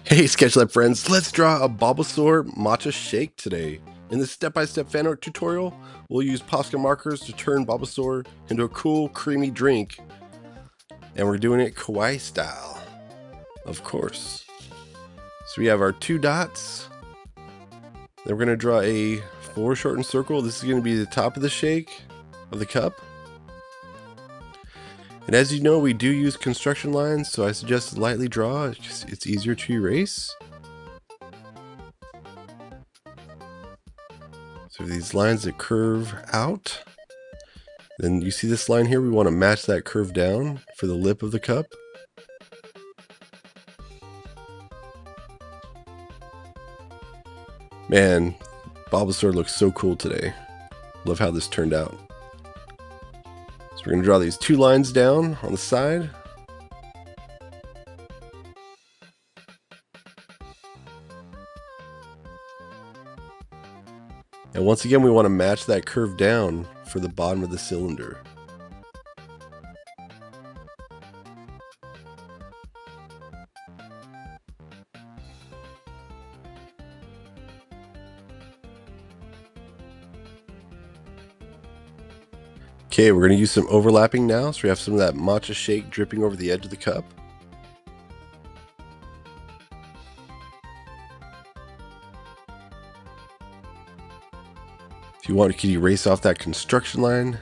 Hey Sketchlab friends, let's draw a Bulbasaur Matcha Shake today. In this step-by-step fan art tutorial, we'll use Posca markers to turn Bulbasaur into a cool, creamy drink. And we're doing it Kawaii style, of course. So we have our 2 dots. Then we're going to draw a foreshortened circle. This is going to be the top of the shake, of the cup. And as you know, we do use construction lines, so I suggest lightly draw. It's easier to erase. So these lines that curve out. Then you see this line here, we want to match that curve down for the lip of the cup. Man, Bulbasaur looks so cool today. Love how this turned out. So we're going to draw these 2 lines down on the side. And once again, we want to match that curve down for the bottom of the cylinder. Okay, we're going to use some overlapping now, so we have some of that matcha shake dripping over the edge of the cup. If you want, you can erase off that construction line.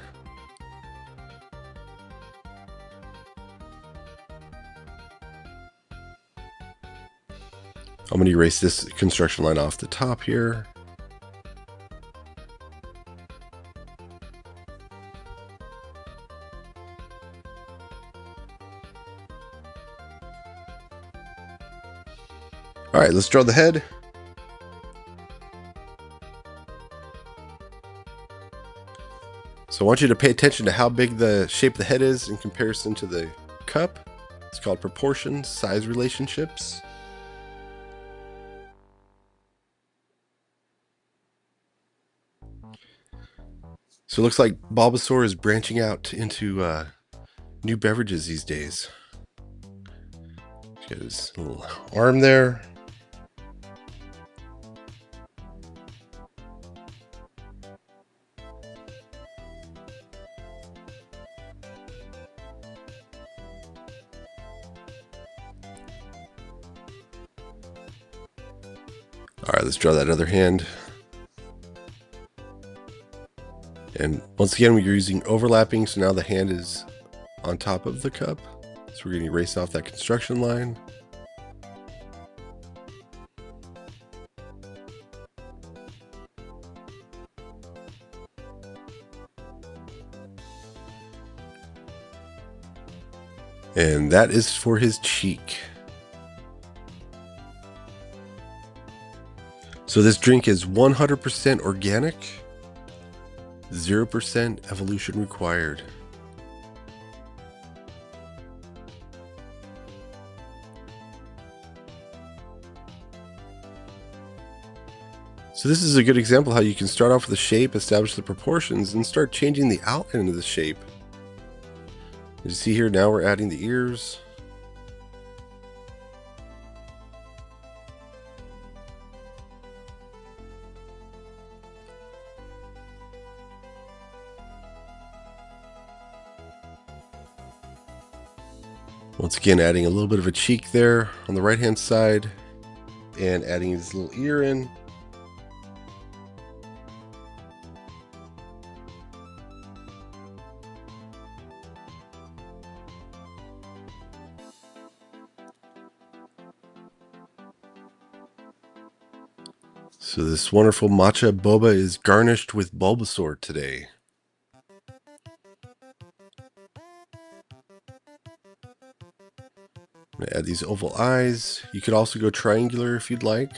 I'm going to erase this construction line off the top here. All right, let's draw the head. So I want you to pay attention to how big the shape of the head is in comparison to the cup. It's called proportions, size relationships. So it looks like Bulbasaur is branching out into new beverages these days. He's got his little arm there. All right, let's draw that other hand. And once again, we're using overlapping, so now the hand is on top of the cup. So we're going to erase off that construction line. And that is for his cheek. So this drink is 100% organic, 0% evolution required. So this is a good example how you can start off with the shape, establish the proportions, and start changing the outline of the shape. As you see here, now we're adding the ears. Once again, adding a little bit of a cheek there on the right hand side and adding his little ear in. So this wonderful matcha boba is garnished with Bulbasaur today. I'm going to add these oval eyes. You could also go triangular if you'd like.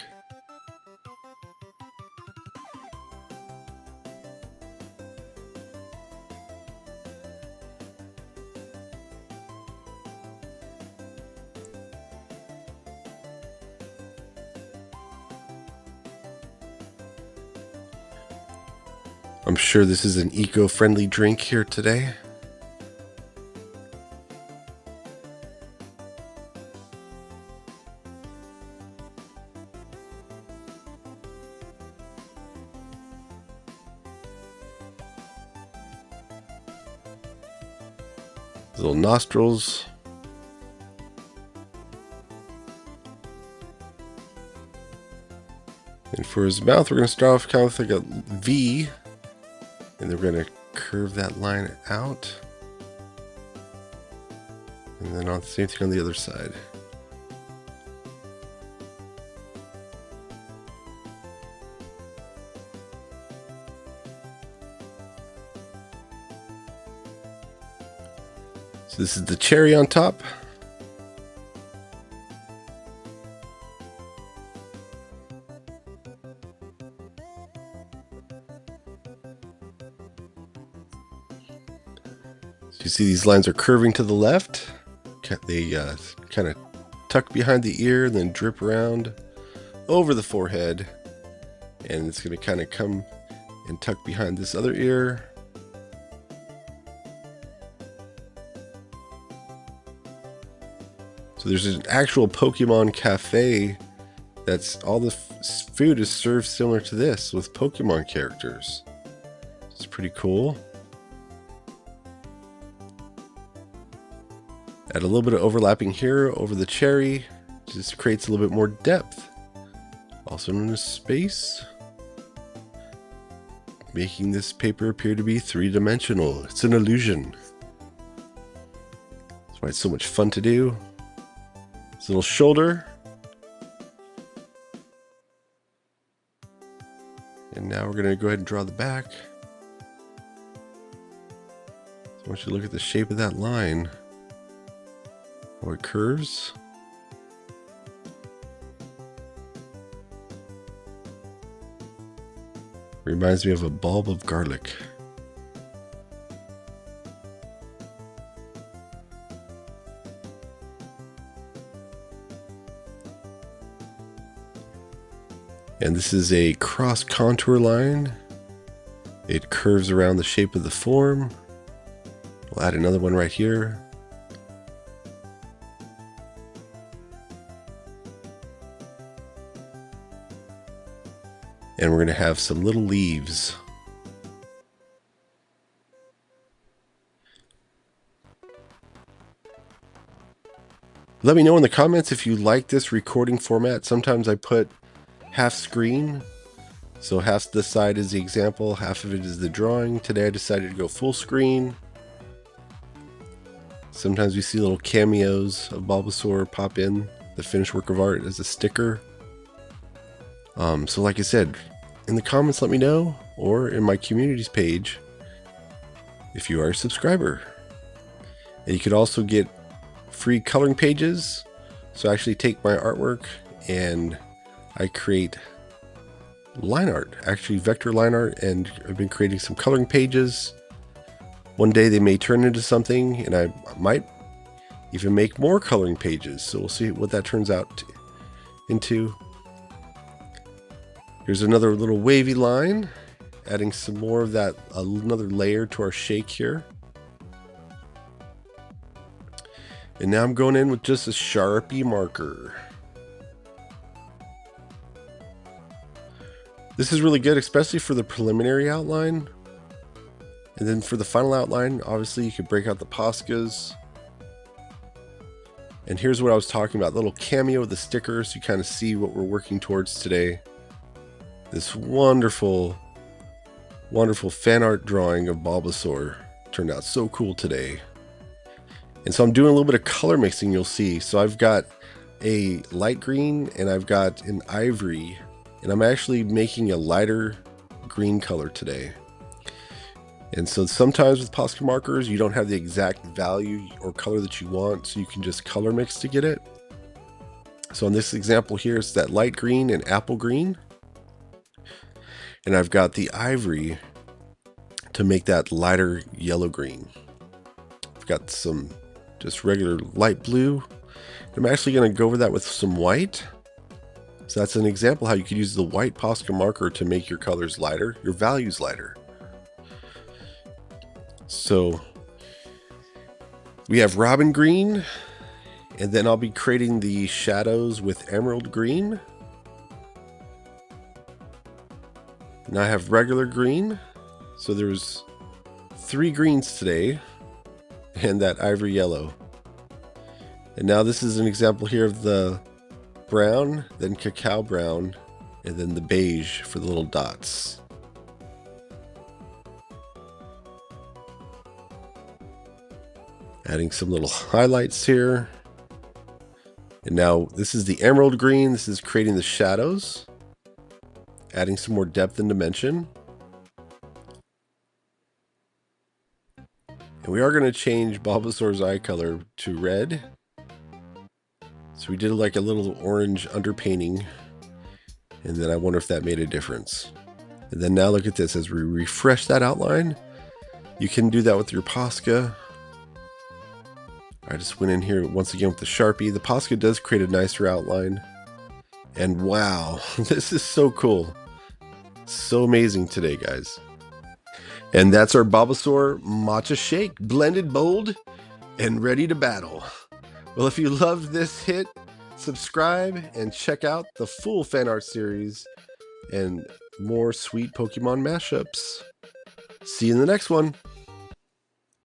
I'm sure this is an eco-friendly drink here today. His little nostrils. And for his mouth, we're going to start off kind of like a V. And then we're going to curve that line out. And then on the same thing on the other side. So this is the cherry on top. So you see these lines are curving to the left. They kind of tuck behind the ear and then drip around over the forehead. And it's going to kind of come and tuck behind this other ear. So there's an actual Pokemon cafe that's all the food is served similar to this with Pokemon characters. It's pretty cool. Add a little bit of overlapping here over the cherry. Just creates a little bit more depth. Also known as space. Making this paper appear to be three-dimensional. It's an illusion. That's why it's so much fun to do. This little shoulder. And now we're going to go ahead and draw the back. So I want you to look at the shape of that line. How it curves. Reminds me of a bulb of garlic. And this is a cross contour line. It curves around the shape of the form. We'll add another one right here. And we're going to have some little leaves. Let me know in the comments if you like this recording format. Sometimes I put half screen. So half this side is the example, half of it is the drawing. Today I decided to go full screen. Sometimes we see little cameos of Bulbasaur pop in the finished work of art as a sticker. So like I said, in the comments let me know, or in my communities page if you are a subscriber. And you could also get free coloring pages. So I actually take my artwork and I create line art, actually vector line art, and I've been creating some coloring pages. One day they may turn into something, and I might even make more coloring pages. So we'll see what that turns out into. Here's another little wavy line, adding some more of that, another layer to our shake here. And now I'm going in with just a Sharpie marker. This is really good, especially for the preliminary outline. And then for the final outline, obviously you could break out the Poscas. And here's what I was talking about, the little cameo of the stickers. You kind of see what we're working towards today. This wonderful, wonderful fan art drawing of Bulbasaur turned out so cool today. And so I'm doing a little bit of color mixing, you'll see. So I've got a light green and I've got an ivory. And I'm actually making a lighter green color today. And so sometimes with Posca markers, you don't have the exact value or color that you want, so you can just color mix to get it. So in this example here, it's that light green and apple green. And I've got the ivory to make that lighter yellow green. I've got some just regular light blue. I'm actually going to go over that with some white. So that's an example how you could use the white Posca marker to make your colors lighter, your values lighter. So we have robin green, and then I'll be creating the shadows with emerald green. Now I have regular green. So there's 3 greens today. and that ivory yellow. And now this is an example here of the brown, then cacao brown, and then the beige for the little dots. Adding some little highlights here. And now this is the emerald green. This is creating the shadows. Adding some more depth and dimension. And we are going to change Bulbasaur's eye color to red. So we did like a little orange underpainting. And then I wonder if that made a difference. And then now look at this. As we refresh that outline, you can do that with your Posca. I just went in here once again with the Sharpie. The Posca does create a nicer outline. And wow, this is so cool. So amazing today, guys. And that's our Bulbasaur Matcha Shake, blended, bold, and ready to battle. Well, if you loved this hit, subscribe and check out the full fan art series and more sweet Pokemon mashups. See you in the next one.